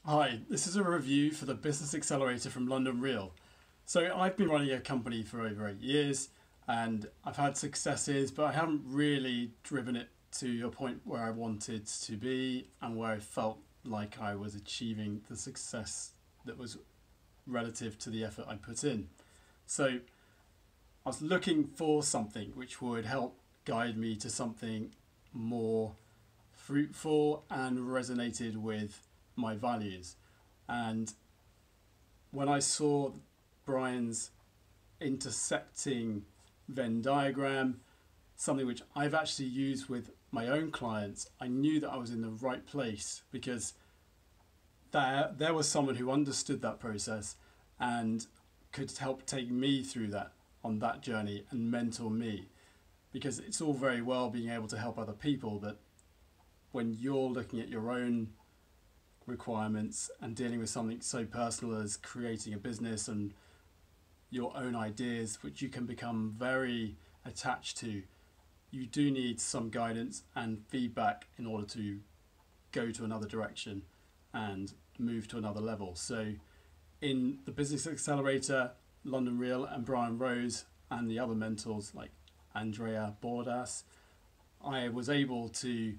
Hi, this is a review for the Business Accelerator from London Real. So I've been running a company for over 8 years and I've had successes, but I haven't really driven it to a point where I wanted to be and where I felt like I was achieving the success that was relative to the effort I put in. So I was looking for something which would help guide me to something more fruitful and resonated with my values. And when I saw Brian's intersecting Venn diagram, something which I've actually used with my own clients, I knew that I was in the right place because there was someone who understood that process and could help take me through that on that journey and mentor me. Because it's all very well being able to help other people, but when you're looking at your own requirements and dealing with something so personal as creating a business and your own ideas, which you can become very attached to, you do need some guidance and feedback in order to go to another direction and move to another level. So in the Business Accelerator, London Real and Brian Rose and the other mentors like Andrea Bordas, I was able to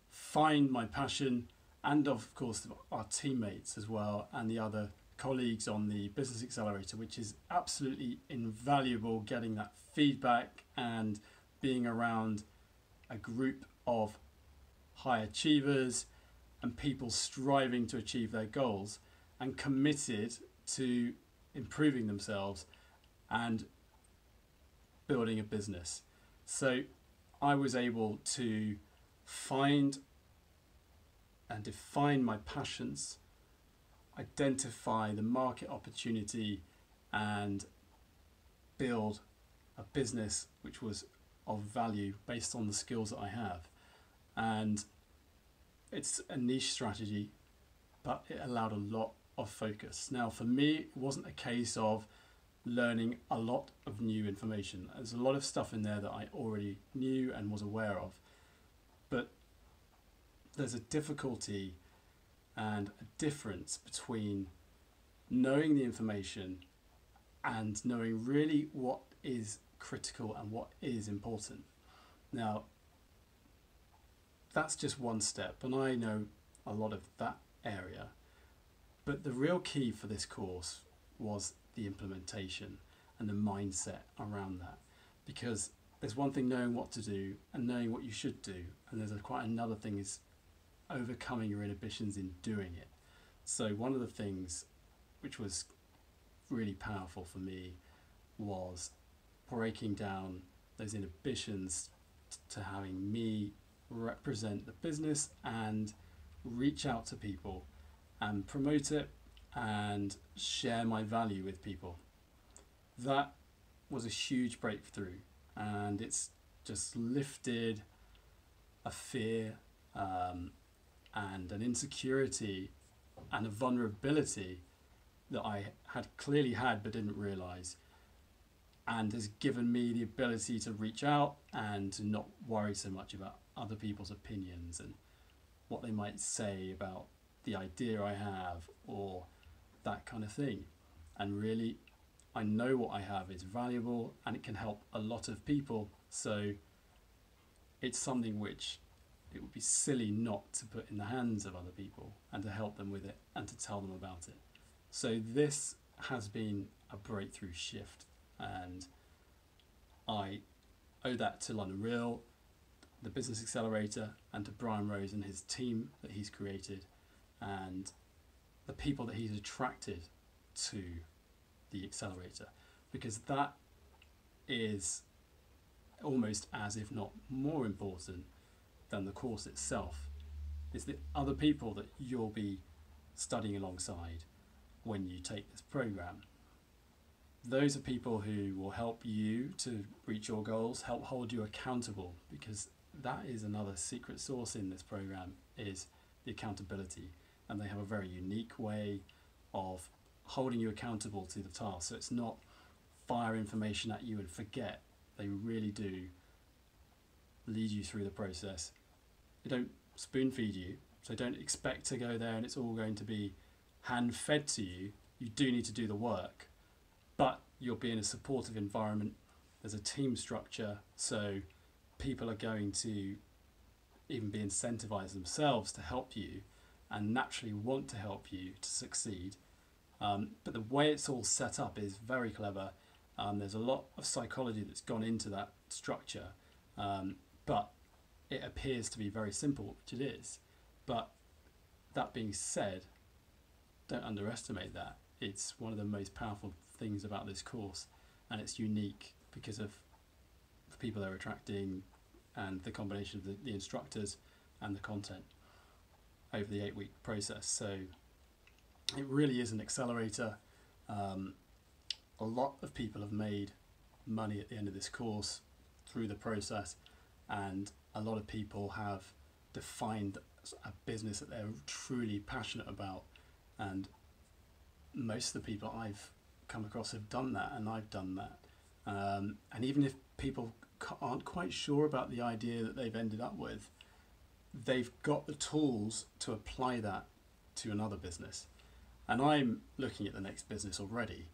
find my passion, and of course our teammates as well and the other colleagues on the Business Accelerator, which is absolutely invaluable, getting that feedback and being around a group of high achievers and people striving to achieve their goals and committed to improving themselves and building a business. So I was able to find and define my passions, identify the market opportunity, and build a business which was of value based on the skills that I have. And it's a niche strategy, but it allowed a lot of focus. Now, for me, it wasn't a case of learning a lot of new information. There's a lot of stuff in there that I already knew and was aware of, but there's a difficulty and a difference between knowing the information and knowing really what is critical and what is important. Now, that's just one step, and I know a lot of that area, but the real key for this course was the implementation and the mindset around that, because there's one thing knowing what to do and knowing what you should do, and there's quite another thing is overcoming your inhibitions in doing it. So one of the things which was really powerful for me was breaking down those inhibitions to having me represent the business and reach out to people and promote it and share my value with people. That was a huge breakthrough, and it's just lifted a fear and an insecurity and a vulnerability that I had clearly had but didn't realize, and has given me the ability to reach out and to not worry so much about other people's opinions and what they might say about the idea I have or that kind of thing. And really, I know what I have is valuable and it can help a lot of people, so it's something which it would be silly not to put in the hands of other people and to help them with it and to tell them about it. So this has been a breakthrough shift, and I owe that to London Real, the Business Accelerator, and to Brian Rose and his team that he's created and the people that he's attracted to the Accelerator, because that is almost as if not more important than the course itself. It's the other people that you'll be studying alongside when you take this program. Those are people who will help you to reach your goals, help hold you accountable, because that is another secret sauce in this program, is the accountability. And they have a very unique way of holding you accountable to the task. So it's not fire information at you and forget. They really do lead you through the process. They don't spoon feed you, so don't expect to go there and it's all going to be hand fed to you. You do need to do the work, but you'll be in a supportive environment. There's a team structure, so people are going to even be incentivized themselves to help you and naturally want to help you to succeed. But the way it's all set up is very clever. There's a lot of psychology that's gone into that structure, but it appears to be very simple, which it is. But that being said, don't underestimate that. It's one of the most powerful things about this course, and it's unique because of the people they're attracting and the combination of the instructors and the content over the 8-week process. So it really is an accelerator. A lot of people have made money at the end of this course through the process, and a lot of people have defined a business that they're truly passionate about, and most of the people I've come across have done that, and I've done that. And even if people aren't quite sure about the idea that they've ended up with, they've got the tools to apply that to another business. And I'm looking at the next business already,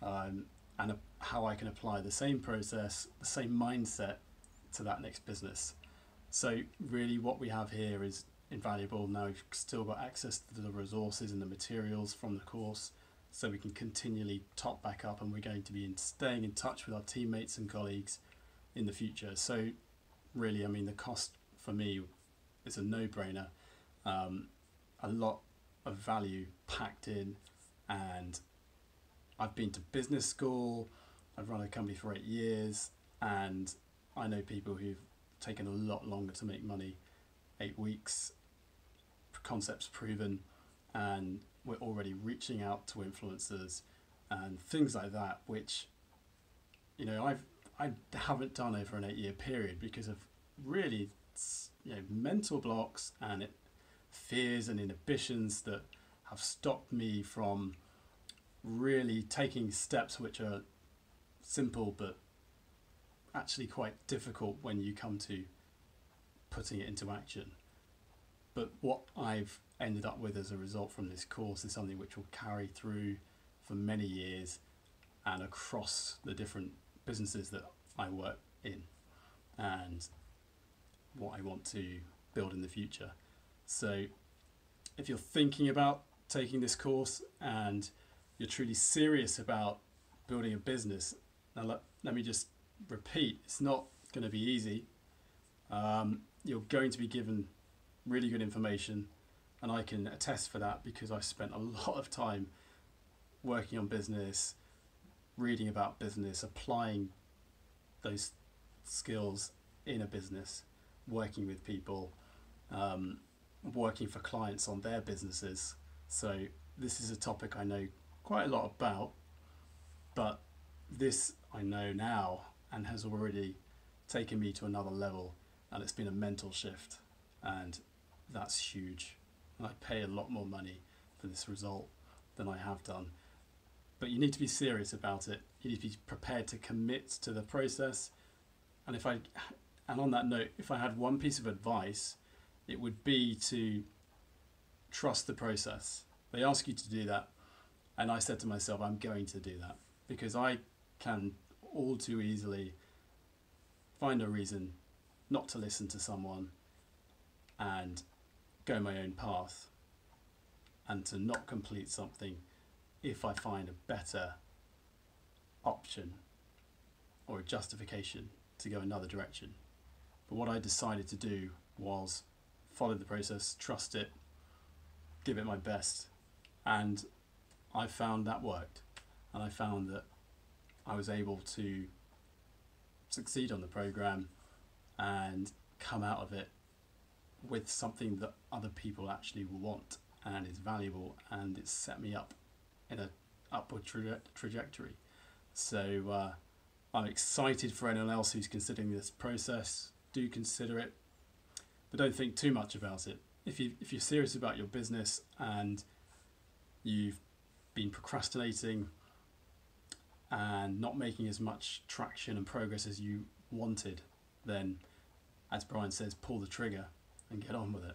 and how I can apply the same process, the same mindset to that next business. So really what we have here is invaluable. Now we've still got access to the resources and the materials from the course, so we can continually top back up, and we're going to be staying in touch with our teammates and colleagues in the future. So really, I mean, the cost for me is a no-brainer. A lot of value packed in, and I've been to business school, I've run a company for 8 years, and I know people who've taken a lot longer to make money. 8 weeks, concepts proven, and we're already reaching out to influencers and things like that, which, you know, I haven't done over an 8-year period because of really, you know, mental blocks and fears and inhibitions that have stopped me from really taking steps which are simple but actually quite difficult when you come to putting it into action. But what I've ended up with as a result from this course is something which will carry through for many years and across the different businesses that I work in and what I want to build in the future. So if you're thinking about taking this course and you're truly serious about building a business, now let me just repeat, it's not going to be easy. You're going to be given really good information, and I can attest for that because I've spent a lot of time working on business, reading about business, applying those skills in a business, working with people, working for clients on their businesses. So this is a topic I know quite a lot about, but this I know now and has already taken me to another level, and it's been a mental shift, and that's huge. And I pay a lot more money for this result than I have done. But you need to be serious about it. You need to be prepared to commit to the process. And on that note, if I had one piece of advice, it would be to trust the process. They ask you to do that, and I said to myself, I'm going to do that, because I can all too easily find a reason not to listen to someone and go my own path, and to not complete something if I find a better option or a justification to go another direction. But what I decided to do was follow the process, trust it, give it my best, and I found that worked, and I found that I was able to succeed on the program and come out of it with something that other people actually want and is valuable, and it's set me up in an upward trajectory. So I'm excited for anyone else who's considering this process. Do consider it, but don't think too much about it. If you're serious about your business and you've been procrastinating and not making as much traction and progress as you wanted, then, as Brian says, pull the trigger and get on with it.